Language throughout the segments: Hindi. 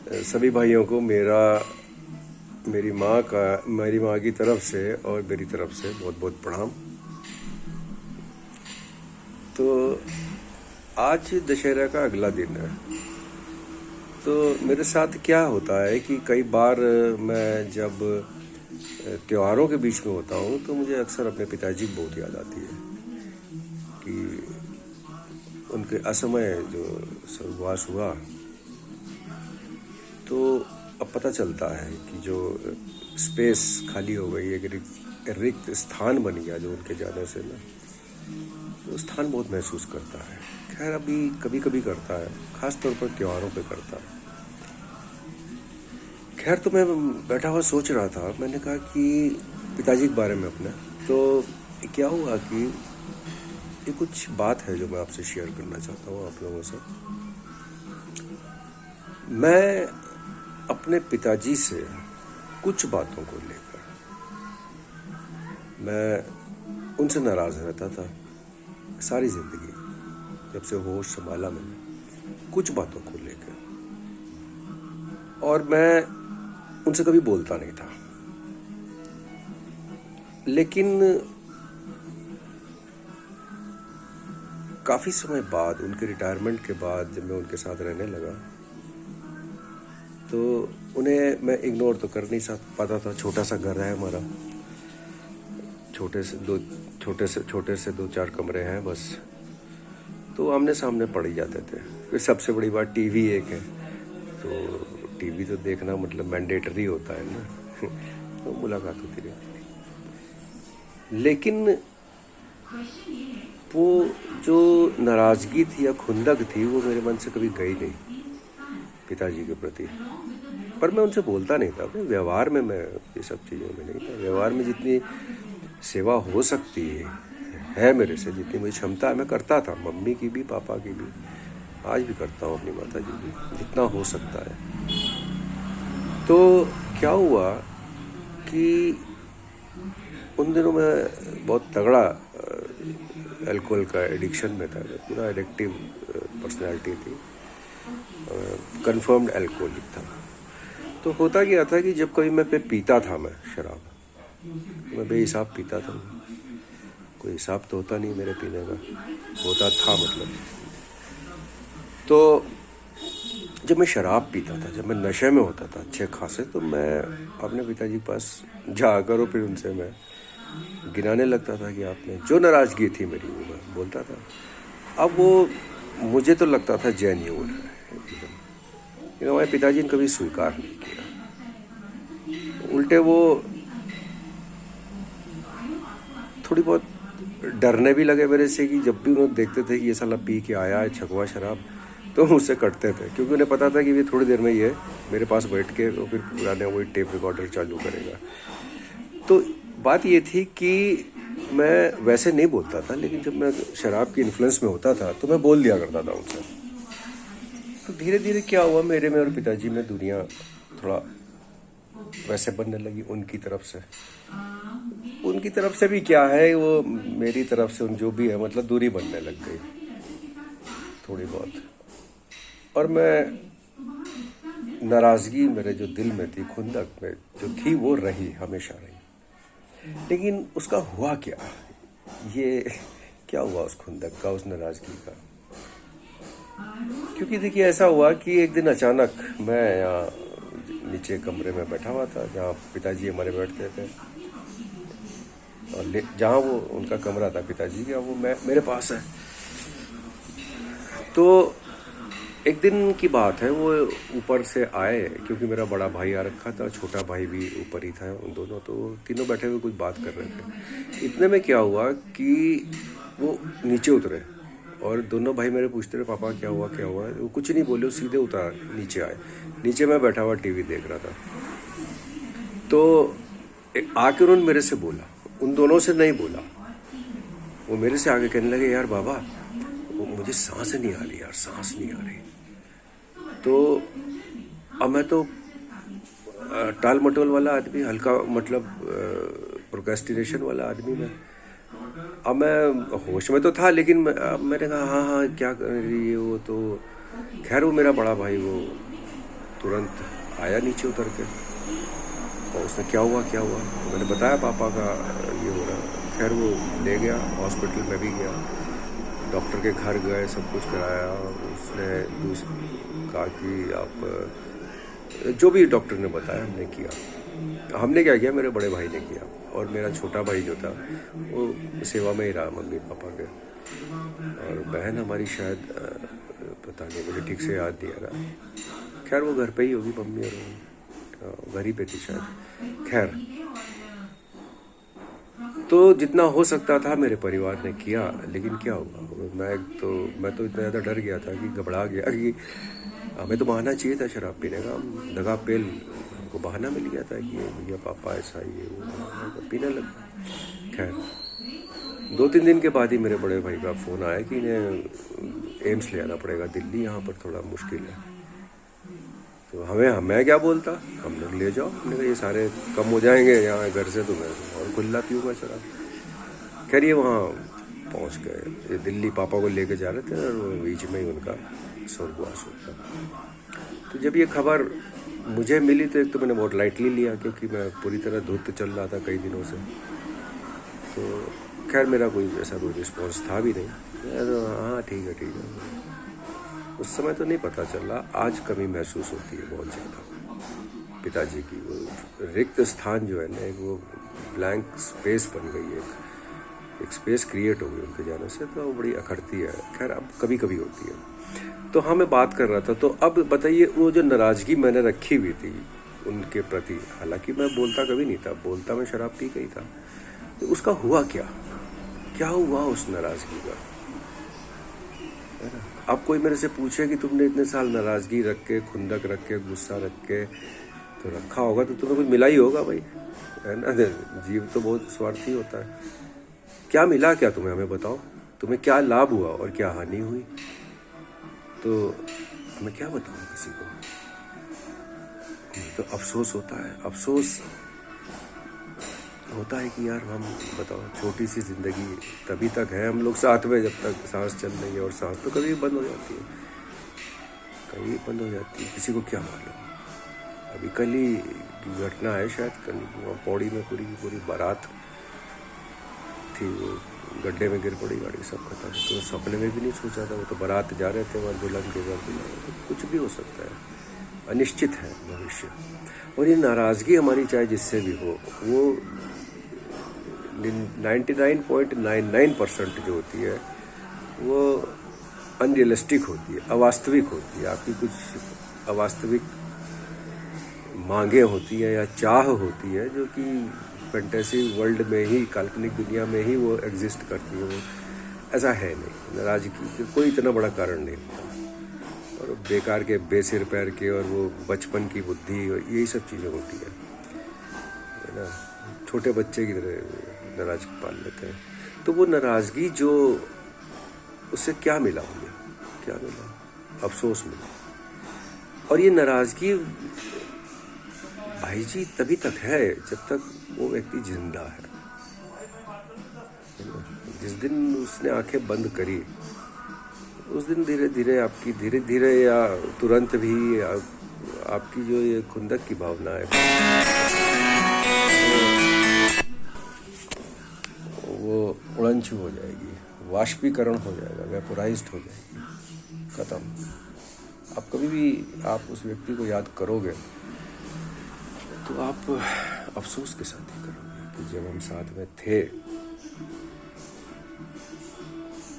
सभी भाइयों को मेरी माँ की तरफ से और मेरी तरफ से बहुत बहुत प्रणाम। तो आज दशहरा का अगला दिन है। तो मेरे साथ क्या होता है कि कई बार मैं जब त्योहारों के बीच में होता हूँ तो मुझे अक्सर अपने पिताजी की बहुत याद आती है कि उनके असमय जो स्वर्गवास हुआ। तो अब पता चलता है कि जो स्पेस खाली हो गई, एक रिक्त स्थान बन गया जो उनके जाने से ना, वो स्थान बहुत महसूस करता है। खैर अभी कभी कभी करता है, खास तौर पर त्योहारों पे करता है। खैर तो मैं बैठा हुआ सोच रहा था, मैंने कहा कि पिताजी के बारे में अपने, तो क्या हुआ कि ये कुछ बात है जो मैं आपसे शेयर करना चाहता हूँ आप लोगों से। मैं अपने पिताजी से कुछ बातों को लेकर मैं उनसे नाराज रहता था सारी जिंदगी, जब से होश संभाला मैंने, कुछ बातों को लेकर। और मैं उनसे कभी बोलता नहीं था, लेकिन काफी समय बाद, उनके रिटायरमेंट के बाद जब मैं उनके साथ रहने लगा तो उन्हें मैं इग्नोर तो कर नहीं पाता था। छोटा सा घर है हमारा, छोटे से 2-4 कमरे हैं बस, तो आमने सामने पड़ ही जाते थे। फिर सबसे बड़ी बात टीवी एक है, तो टीवी तो देखना मतलब मैंडेटरी होता है ना तो मुलाकात होती रहती थी। लेकिन वो जो नाराजगी थी या खुंदक थी वो मेरे मन से कभी गई नहीं पिताजी के प्रति। पर मैं उनसे बोलता नहीं था, व्यवहार में मैं ये सब चीज़ों में नहीं था। व्यवहार में जितनी सेवा हो सकती है मेरे से, जितनी मुझे क्षमता है मैं करता था, मम्मी की भी पापा की भी, आज भी करता हूँ अपनी माता जी की, जितना हो सकता है। तो क्या हुआ कि उन दिनों में बहुत तगड़ा अल्कोहल का एडिक्शन में था, पूरा एडिक्टिव पर्सनैलिटी थी, कंफर्म्ड अल्कोहलिक था। तो होता क्या था कि जब कभी मैं पीता था, मैं शराब, मैं बेहिसाब पीता था। कोई हिसाब तो होता नहीं मेरे पीने का, होता था मतलब। तो जब मैं शराब पीता था, जब मैं नशे में होता था अच्छे खासे, तो मैं अपने पिताजी के पास जाकर फिर उनसे मैं गिनाने लगता था कि आपने जो नाराज़गी थी मेरी, वो मैं बोलता था। अब वो मुझे तो लगता था जेन्युइन है एकदम, लेकिन हमारे पिताजी ने कभी स्वीकार नहीं किया। उल्टे वो थोड़ी बहुत डरने भी लगे मेरे से कि जब भी उन्हें देखते थे कि ये साला पी के आया है छकवा शराब, तो मुझसे कटते थे, क्योंकि उन्हें पता था कि ये थोड़ी देर में ये मेरे पास बैठ के तो फिर पुराने वही टेप रिकॉर्डर चालू करेगा। तो बात ये थी कि मैं वैसे नहीं बोलता था, लेकिन जब मैं शराब की इन्फ्लुएंस में होता था तो मैं बोल दिया करता था उनसे। तो धीरे धीरे क्या हुआ, मेरे में और पिताजी में दुनिया थोड़ा वैसे बनने लगी उनकी तरफ से। उनकी तरफ से भी क्या है, वो मेरी तरफ से उन जो भी है, मतलब दूरी बनने लग गई थोड़ी बहुत। और मैं नाराज़गी मेरे जो दिल में थी, खुंदक में जो थी, वो रही, हमेशा रही। लेकिन उसका हुआ क्या, ये क्या हुआ उस खुंदक का, उस नाराज़गी का? क्योंकि देखिए ऐसा हुआ कि एक दिन अचानक मैं यहाँ नीचे कमरे में बैठा हुआ था जहाँ पिताजी हमारे बैठते थे, और जहाँ वो उनका कमरा था पिताजी का, वो मेरे पास है। तो एक दिन की बात है, वो ऊपर से आए, क्योंकि मेरा बड़ा भाई आ रखा था, छोटा भाई भी ऊपर ही था, उन दोनों तो तीनों बैठे हुए कुछ बात कर रहे थे। इतने में क्या हुआ कि वो नीचे उतरे और दोनों भाई मेरे पूछते रहे, पापा क्या हुआ क्या हुआ? वो कुछ नहीं बोले, सीधे उतार नीचे आए। नीचे मैं बैठा हुआ टीवी देख रहा था, तो आके उन्होंने मेरे से बोला, उन दोनों से नहीं बोला, वो मेरे से आगे कहने लगे, यार बाबा मुझे सांस नहीं आ रही यार, सांस नहीं आ रही। तो अब मैं तो टाल मटोल वाला आदमी, हल्का मतलब प्रोक्रेस्टिनेशन वाला आदमी मैं। अब मैं होश में तो था, लेकिन मैंने कहा हाँ हाँ क्या कर रही है वो। तो खैर वो मेरा बड़ा भाई वो तुरंत आया नीचे उतर के और उसने क्या हुआ तो मैंने बताया पापा का ये हो रहा। खैर वो ले गया, हॉस्पिटल में भी गया, डॉक्टर के घर गए, सब कुछ कराया। उसने कहा कि आप जो भी डॉक्टर ने बताया हमने किया। हमने क्या किया, मेरे बड़े भाई ने किया, और मेरा छोटा भाई जो था वो सेवा में ही रहा मम्मी पापा के, और बहन हमारी शायद पता नहीं, मुझे ठीक से याद नहीं आ रहा। खैर वो घर पे ही होगी, मम्मी और घर ही पे थी शायद। खैर तो जितना हो सकता था मेरे परिवार ने किया, लेकिन क्या हुआ, मैं तो इतना ज़्यादा डर गया था कि घबरा गया कि हमें तो बहाना चाहिए था शराब पीने का। हम दगा पेल, हमको बहाना मिल गया था कि भैया पापा ऐसा ये वो, पीने लगा। खैर 2-3 दिन के बाद ही मेरे बड़े भाई का फ़ोन आया कि इन्हें एम्स ले आना पड़ेगा दिल्ली, यहाँ पर थोड़ा मुश्किल है। तो मैं क्या बोलता, हम लोग ले जाओ, हमने कहा ये सारे कम हो जाएंगे यहाँ घर से, तो मैं और खुला पीऊँगा शराब। खैर ये वहाँ पहुँच गए, ये दिल्ली पापा को लेके जा रहे थे, और बीच में ही उनका स्वर्गवास हो गया। तो जब ये खबर मुझे मिली तो एक तो मैंने बहुत लाइटली लिया, क्योंकि मैं पूरी तरह धुत चल रहा था कई दिनों से। तो खैर मेरा कोई ऐसा कोई रिस्पॉन्स था भी नहीं, तो हाँ ठीक है। उस समय तो नहीं पता चला, आज कमी महसूस होती है बहुत ज़्यादा पिताजी की। वो रिक्त स्थान जो है ना, एक वो ब्लैंक स्पेस बन गई है, एक स्पेस क्रिएट हो गई उनके जाने से, तो वो बड़ी अखरती है। खैर अब कभी कभी होती है। तो हाँ, मैं बात कर रहा था, तो अब बताइए वो जो नाराज़गी मैंने रखी हुई थी उनके प्रति, हालांकि मैं बोलता कभी नहीं था, बोलता मैं शराब पी गई था, तो उसका हुआ क्या हुआ उस नाराज़गी का, है ना। अब कोई मेरे से पूछे कि तुमने इतने साल नाराज़गी रख के, खुंदक रख के, गुस्सा रख के तो रखा होगा, तो तुम्हें कुछ मिला ही होगा भाई, है ना। जीव तो बहुत स्वार्थी होता है। क्या मिला क्या तुम्हें, हमें बताओ, तुम्हें क्या लाभ हुआ और क्या हानि हुई, तो मैं क्या बताऊँ किसी को। तो अफसोस होता है, अफसोस होता है कि यार हम बताओ, छोटी सी ज़िंदगी तभी तक है हम लोग साथ में, जब तक सांस चल रही है, और सांस तो कभी बंद हो जाती है, कभी बंद हो जाती है, किसी को क्या मालूम। अभी कल ही की घटना है शायद, कल पौड़ी में पूरी की पूरी बारात थी, वो गड्ढे में गिर पड़ी, गाड़ी सब खत्म। तो सपने में भी नहीं सोचा था, वो तो बारात जा रहे थे, वहाँ दुल्हन के घर दुल्हन, तो कुछ भी हो सकता है, अनिश्चित है भविष्य। और ये नाराज़गी हमारी चाहे जिससे भी हो, वो 99.99% जो होती है वो अनरियलिस्टिक होती है, अवास्तविक होती है। आपकी कुछ अवास्तविक मांगें होती है या चाह होती है, जो कि फैंटेसी वर्ल्ड में ही, काल्पनिक दुनिया में ही वो एग्जिस्ट करती है। वो ऐसा है नहीं, नाराज़गी कोई इतना बड़ा कारण नहीं होता, और बेकार के बेसिर पैर के, और वो बचपन की बुद्धि, और यही सब चीज़ें होती है ना। छोटे बच्चे की तरह नाराज़गी पाल लेते हैं। तो वो नाराज़गी जो, उससे क्या मिला मुझे, क्या मिला, अफसोस मिला। और ये नाराज़गी भाई जी तभी तक है जब तक वो व्यक्ति जिंदा है। जिस दिन उसने आंखें बंद करी, उस दिन धीरे धीरे या तुरंत भी आपकी जो ये खुंदक की भावना है वो उड़नछू हो जाएगी, वाष्पीकरण हो जाएगा, वेपोराइज्ड हो जाएगी, ख़त्म। अब कभी भी आप उस व्यक्ति को याद करोगे तो आप अफसोस के साथ ही करोगे कि जब हम साथ में थे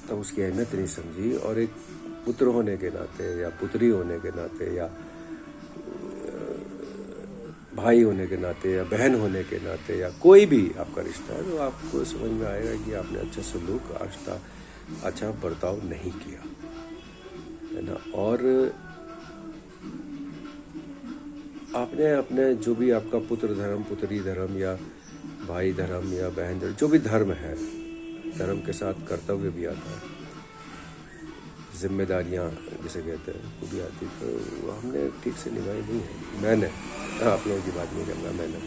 तब उसकी अहमियत नहीं समझी, और एक पुत्र होने के नाते या पुत्री होने के नाते या भाई होने के नाते या बहन होने के नाते या कोई भी आपका रिश्ता है, तो आपको समझ में आएगा कि आपने अच्छा सलूक, अच्छा बर्ताव नहीं किया, है ना। और आपने अपने जो भी आपका पुत्र धर्म, पुत्री धर्म या भाई धर्म या बहन धर्म, जो भी धर्म है, धर्म के साथ कर्तव्य भी आता है, जिम्मेदारियाँ जिसे कहते हैं वो भी आती, तो हमने ठीक से निभाई नहीं है। मैंने, आप लोगों की बात नहीं करना, मैंने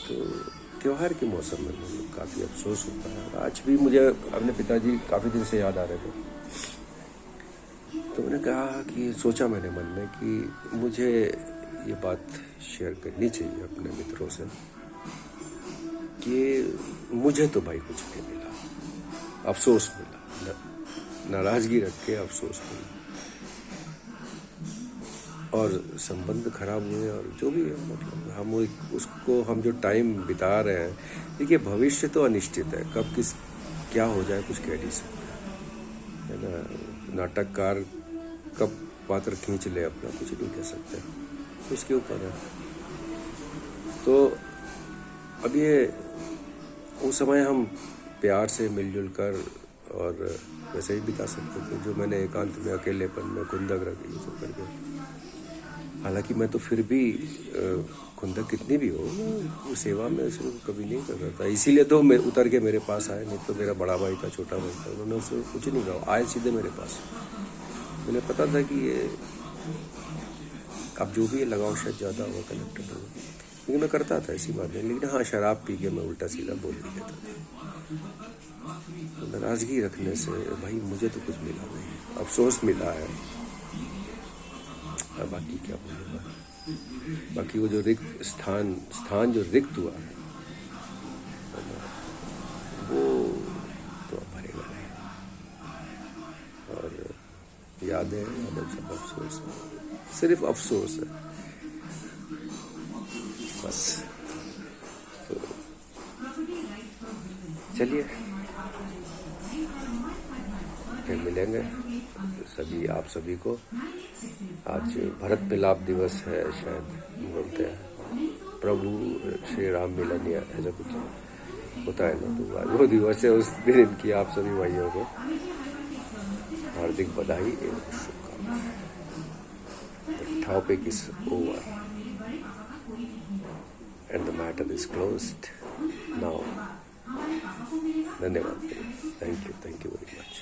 तो त्यौहार के मौसम में मुझे काफ़ी अफसोस होता है। आज भी मुझे अपने पिताजी काफ़ी दिन से याद आ रहे थे, तो मैंने कहा कि सोचा मैंने मन में कि मुझे ये बात शेयर करनी चाहिए अपने मित्रों से कि मुझे तो भाई कुछ नहीं मिला, अफसोस मिला, नाराज़गी रख के अफसोस मिला, और संबंध खराब हुए और जो भी है, मतलब हम जो टाइम बिता रहे हैं, देखिए भविष्य तो अनिश्चित है, कब किस क्या हो जाए कुछ कह नहीं सकते, है ना। नाटककार कब पात्र खींच ले अपना कुछ नहीं कह सकते, उसके ऊपर है। तो अब ये उस समय हम प्यार से मिलजुल कर और वैसे ही बिता सकते थे, जो मैंने एकांत में अकेलेपन में खुंदक रखी ये सब करके। हालांकि मैं तो फिर भी खुंदक कितनी भी हो, मैं सेवा में उसको कभी नहीं कर रहा था, इसीलिए तो मैं उतर के मेरे पास आए, नहीं तो मेरा बड़ा भाई था, छोटा भाई था, उन्होंने उससे कुछ नहीं कहा, आए सीधे मेरे पास। मैंने पता था कि ये अब जो भी लगाव शायद ज़्यादा हुआ, कनेक्टेड हुआ, लेकिन मैं करता था ऐसी बात नहीं। लेकिन हाँ, शराब पी के मैं उल्टा सीधा बोल भी देता था। तो नाराज़गी रखने से भाई मुझे तो कुछ मिला नहीं, अफसोस मिला है, और बाकी क्या बोलूँगा। बाकी वो जो रिक्त स्थान जो रिक्त हुआ है वो तो अब भरेगा नहीं, और यादें सब अफसोस है, सिर्फ अफसोस है बस। तो चलिए फिर मिलेंगे आप सभी को। आज भरत मिलाप दिवस है, शायद बोलते हैं, प्रभु श्री राम मिलन या ऐसा कुछ होता है ना, तो आज वो दिवस है। उस दिन इनकी आप सभी भाइयों को हार्दिक बधाई एवं शुभकामनाएं। The topic is over and the matter is closed now. धन्यवाद, थैंक यू वेरी मच।